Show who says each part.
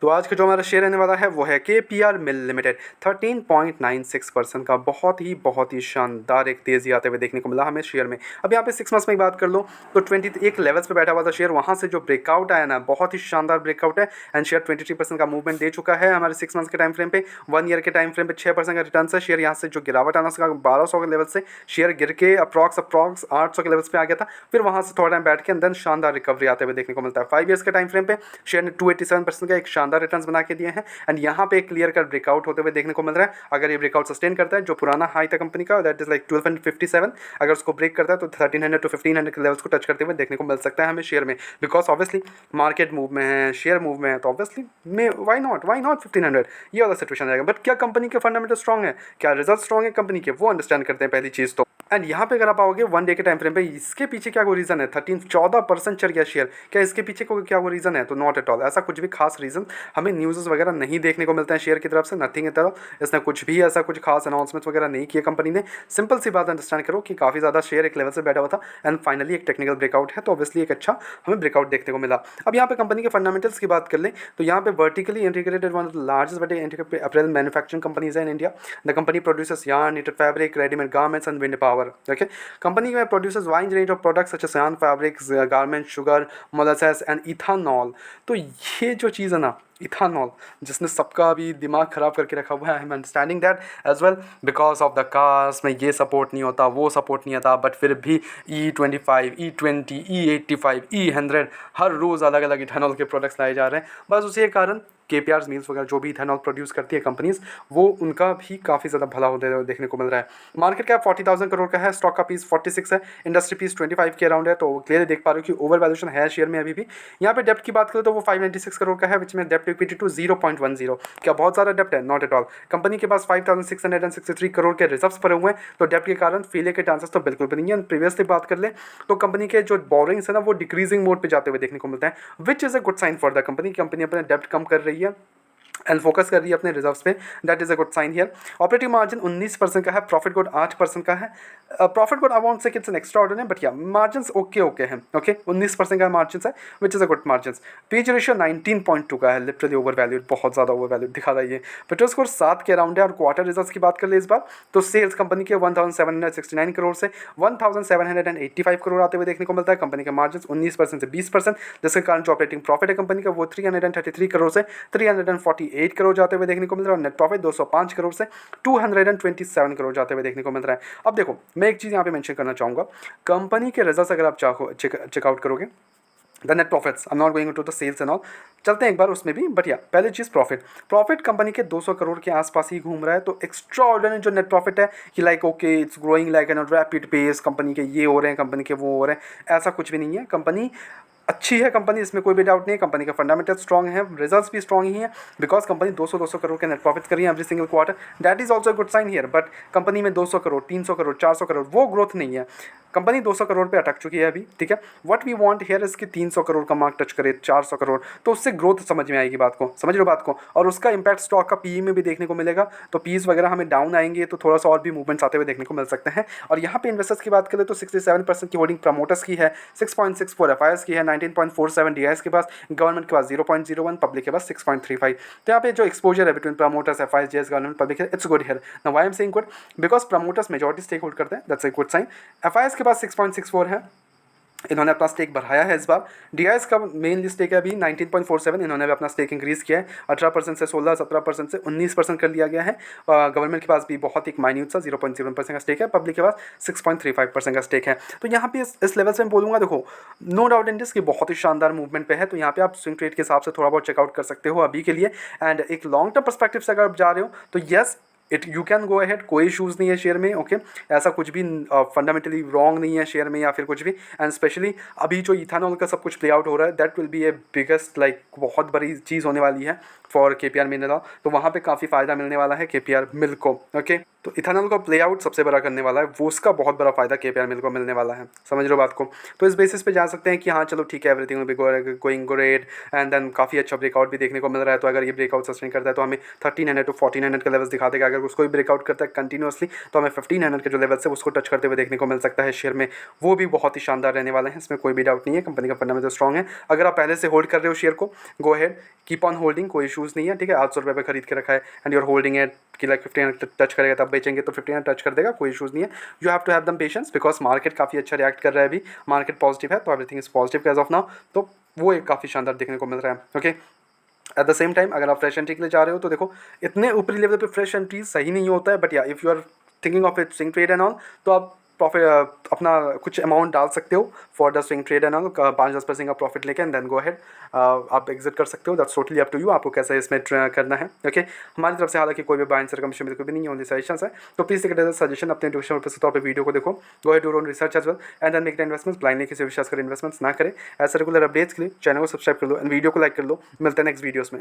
Speaker 1: तो आज का जो हमारा शेयर रहने वाला है वो है KPR मिल लिमिटेड 13.96% का। बहुत ही शानदार एक तेज़ी आते हुए देखने को मिला हमें शेयर में। अब यहाँ पे 6 मंथ्स में बात कर लो तो 21 लेवल्स पे बैठा हुआ था शेयर, वहाँ से जो ब्रेकआउट आया ना, बहुत ही शानदार ब्रेकआउट है एंड शेयर 23% का मूवमेंट दे चुका है हमारे 6 मंथ्स के टाइम फ्रेम पे। 1 ईयर के टाइम फ्रेम पे 6% का रिटर्न है। शेयर यहाँ से जो गिरावट आना उसका 1200 के लेवल से शेयर गिर के अप्रॉक्स 800 के लेवल्स पे आ गया था, फिर वहाँ से थोड़ा टाइम बैठ के अंदर शानदार रिकवरी आते हुए देखने को मिलता है। 5 ईयर्स के टाइम फ्रेम पे शेयर ने 287% का एक शानदार रिटर्न्स बना के दिए हैं एंड यहाँ पे क्लियर कट ब्रेकआउट होते हुए देखने को मिल रहा है। अगर ये ब्रेकआउट सस्टेन करता है, जो पुराना हाई था कंपनी का दैट इज लाइक 1257, अगर उसको ब्रेक करता है तो 1300 to 1500 के लेवल्स को टच करते हुए देखने को मिल सकता है हमें शेयर में। बिकॉज ऑब्वियसली मार्केट मूव में है, शेयर मूव में है, तो ऑब्वियसली में वाई नॉट 1500, ये वाला सिचुएशन रहेगा। बट क्या कंपनी के फंडामेंटल स्ट्रॉन्ग है, क्या रिजल्ट स्ट्रॉन्ग है कंपनी के, वो अंडरस्टैंड करते हैं पहली चीज़ तो। एंड यहाँ पे अगर आप आओगे 1 डे के टाइम फ्रेम पे, इसके पीछे क्या कोई रीज़न है? 14% चढ़ गया शेयर, क्या इसके पीछे को क्या वो रीज़न है? तो नॉट एट ऑल, ऐसा कुछ भी खास रीज़न हमें न्यूज़ वगैरह नहीं देखने को मिलता है शेयर की तरफ से, नथिंग एट ऑल। इसने कुछ भी ऐसा कुछ खास अनाउंसमेंट वगैरह नहीं किया कंपनी ने। सिंपल सी बात अंडरस्टैंड करो कि काफ़ी ज़्यादा शेयर एक लेवल से बैठा हुआ था एंड फाइनली एक टेक्निकल ब्रेकआउट है, तो ऑब्वियसली एक अच्छा हमें ब्रेकआउट देखने को मिला। अब यहाँ पे कंपनी के फंडामेंटल्स की बात कर लें तो यहाँ पे vertically integrated one of the largest apparel manufacturing companies है in India. The company produces yarn, knitted fabric, ready-made garments and wind power. Okay, company produces wide range of products such as yarn, fabrics, garments, sugar, molasses and ethanol. तो ये जो चीज़ है ना, ethanol, जिसने सबका अभी दिमाग ख़राब करके रखा हुआ है, I am understanding that as well. Because of the cars में ये सपोर्ट नहीं होता, वो सपोर्ट नहीं आता, बट फिर भी E25, E20, E85, E100 हर रोज़ अलग अलग इथानॉल के प्रोडक्ट्स लाए जा रहे हैं। बस उसी के कारण KPR's मिल्स वगैरह जो भी इथेनॉल प्रोड्यूस करती है कंपनीज, वो उनका भी काफ़ी ज़्यादा भला होते हुए देखने को मिल रहा है। मार्केट कैप 40,000 करोड़ का है, स्टॉक का पीस 46 है, इंडस्ट्री पीस 25 के अराउंड है, तो क्लियरली देख पा रहे हो कि ओवर वैल्यूएशन है शेयर में अभी भी। यहाँ पे डेप्ट की बात करें तो वो 596 करोड़ का है, विच में डेप्ट इक्विटी टू 0.10। क्या बहुत ज़्यादा डेप्ट है? Not at all. कंपनी के पास 5,663 करोड़ के रिजर्व्स पड़े हुए हैं, तो डेप्ट के कारण फेलियर के चांसेस तो बिल्कुल भी नहीं है। प्रीवियसली बात कर ले तो कंपनी के जो बोरिंग्स है ना, वो डिक्रीजिंग मोड पे जाते हुए देखने को मिलता है, which is a good sign for the company. Company अपने डेप्ट कम कर रही है एंड फोकस कर रही है अपने रिजर्व्स पे, that is a good sign here. Operating margin 19% का है, प्रॉफिट गुड 8% का है। Profit good I won't say it's an extraordinary, but या मार्जिन ओके हैं। ओके 19% का मार्जिन है, which is a good margin. P E ratio 19.2 का है, लिटरली ओवर वैल्यूड, बहुत ज़्यादा ओवर वैल्यूड दिखा रहा है ये। पेट्रोल स्कोर 7 के अराउंड है। और क्वार्टर रिजल्ट्स की बात कर ले इस बार तो सेल्स कंपनी के 1,769 करोड़ से 1,785 करोड़ आते हुए देखने को मिलता है। कंपनी के मार्जिन 19% से 20%, जिसके कारण जो ऑपरेटिंग प्रॉफिट है कंपनी का वो 333 करोड़ से 348 करोड़ जाते हुए देखने को मिल रहा है। और नेट प्रॉफिट 205 करोड़ से 227 करोड़ जाते हुए देखने को मिल रहा है। अब देखो, मैं एक चीज़ यहाँ पे मेंशन करना चाहूँगा, कंपनी के रिजल्ट्स अगर आप चाहो चेकआउट करोगे, the net profits, I am not going to the sales and all, चलते हैं एक बार उसमें भी, बट या पहले चीज़ प्रॉफिट कंपनी के 200 करोड़ के आसपास ही घूम रहा है। तो एक्स्ट्रा ऑर्डिनरी जो नेट प्रॉफिट है कि like okay it's growing like an rapid pace, company के ये हो रहे हैं, कंपनी के वो हो रहे हैं, ऐसा कुछ भी नहीं है। कंपनी अच्छी है कंपनी, इसमें कोई भी डाउट नहीं है। कंपनी का फंडामेंटल स्ट्रॉन्ग है, रिजल्ट्स भी स्ट्रॉन्ग ही है, बिकॉज कंपनी 200 करोड़ के नेट प्रॉफिट कर रही है every single quarter, that is also good sign here. But company में 200 करोड़, 300 करोड़, 400 करोड़ वो ग्रोथ नहीं है। कंपनी 200 करोड़ पे अटक चुकी है अभी, ठीक है। व्हाट वी वांट हियर इसकी 300 करोड़ का मार्क टच करे, 400 करोड़, तो उससे ग्रोथ समझ में आएगी, बात को समझ रहे हो बात को, और उसका इंपैक्ट स्टॉक का पीई में भी देखने को मिलेगा। तो पीस वगैरह हमें डाउन आएंगे तो थोड़ा सा और भी मूवमेंट्स आते हुए देखने को मिल सकते हैं। और यहाँ पे इन्वेस्टर्स की बात करें तो 67% की होल्डिंग प्रमोटर्स की है, 6.64 एफआईआर्स की है, 19.47 डीआईएस के पास, गवर्नमेंट के पास 0.01, पब्लिक के पास 6.35। तो यहाँ पे जो एक्सपोजर है between promoters, FIIs, DIIs, government, public, it's good here. Now why I am saying good, because promoters majority stake hold करते हैं, that's a good sign. FIIs के पास 6.64 है, इन्होंने अपना स्टेक बढ़ाया है इस बार। डीआईएस का मेन स्टेक है अभी 19.47, इन्होंने भी अपना स्टेक इंक्रीज़ किया है, 18% से 16, 17% से 19% कर लिया गया है। गवर्नमेंट के पास भी बहुत एक माइन्यूट सा 0.01% का स्टेक है, पब्लिक के पास 6.35% का स्टेक है। तो यहाँ पे इस लेवल से मैं बोलूँगा, देखो नो डाउट इन दिस कि बहुत ही शानदार मूवमेंट पे है। तो यहाँ पे आप स्विंग ट्रेड के हिसाब से थोड़ा बहुत चेकआउट कर सकते हो अभी के लिए। एंड एक लॉन्ग टर्म पर्सपेक्टिव से अगर आप जा रहे हो तो yes it you can go ahead, कोई इशूज़ नहीं है शेयर में। ओके ऐसा कुछ भी फंडामेंटली रॉन्ग नहीं है शेयर में या फिर कुछ भी। एंड स्पेशली अभी जो इथानॉल का सब कुछ प्ले आउट हो रहा है, that will be A biggest like बहुत बड़ी चीज़ होने वाली है फॉर KPR मिल। तो वहाँ पे काफ़ी फ़ायदा मिलने वाला है KPR मिल को। ओके तो इथानॉल का प्ले आउट सबसे बड़ा करने वाला है, वो उसका बहुत बड़ा फ़ायदा KPR मिल को मिलने वाला है, समझ रहे हो बात को। तो इस बेसिस पे जा सकते हैं कि हाँ चलो ठीक है, everything will be going great and then काफ़ी अच्छा ब्रेकआउट भी देखने को मिल रहा है। तो अगर ये ब्रेकआउट सस्टेन करता है तो हमें 1300 to 1400 के लेवल्स दिखा देगा। अगर उसको भी ब्रेकआउट करता है कंटिन्यूसली तो हमें 1500 के जो लेवल्स है उसको टच करते हुए देखने को मिल सकता है शेयर में, वो भी बहुत ही शानदार रहने वाला है, इसमें कोई भी डाउट नहीं है। कंपनी का फंडामेंटल स्ट्रॉन्ग है। अगर आप पहले से होल्ड कर रहे हो शेयर को, go ahead, keep on holding, कोई इशूज़ नहीं है, ठीक है। 800 रुपये पे खरीद के रखा है एंड यूर होल्डिंग एट कि लाइक 1500 टच करेगा तब बेचेंगे, तो 1500 टच कर देगा, कोई इशूज़ नहीं है। यू हैव टू हैव दम पेशेंस बिकॉज मार्केट काफ़ी अच्छा रिएक्ट कर रहा है अभी, मार्केट पॉजिटिव है, तो everything is positive as of now, तो वो एक काफ़ी शानदार देखने को मिल रहा है। Okay, at the same time अगर आप फ्रेश एंट्री के लिए जा रहे हो तो देखो इतने ऊपरी लेवल पे फ्रेश एंट्री सही नहीं होता है, बट या if you are thinking of it swing trade and all, तो आप प्रॉफिट अपना कुछ अमाउंट डाल सकते हो for the swing trade and all, 5-10% का प्रॉफिट लेके एंड देन गो अहेड आप एग्जिट कर सकते हो। That's totally up to you, आपको कैसे इसमें करना है। ओके, हमारी तरफ से हालांकि कोई भी बाय एंड सेल कमीशन में कोई भी नहीं है, ओनली सजेशंस है, तो प्लीज टेक इट सजेशन, अपने एजुकेशन पर्पस के तौर पे वीडियो को देखो, go ahead do your own research as well and then make the investments. Blindly किसी विश्वास कर इन्वेस्टमेंट्स ना करें। ऐसे रेगुलर अपडेट्स के लिए चैनल को सब्सक्राइब कर लो एंड वीडियो को लाइक कर लो। मिलते हैं नेक्स्ट वीडियोस में।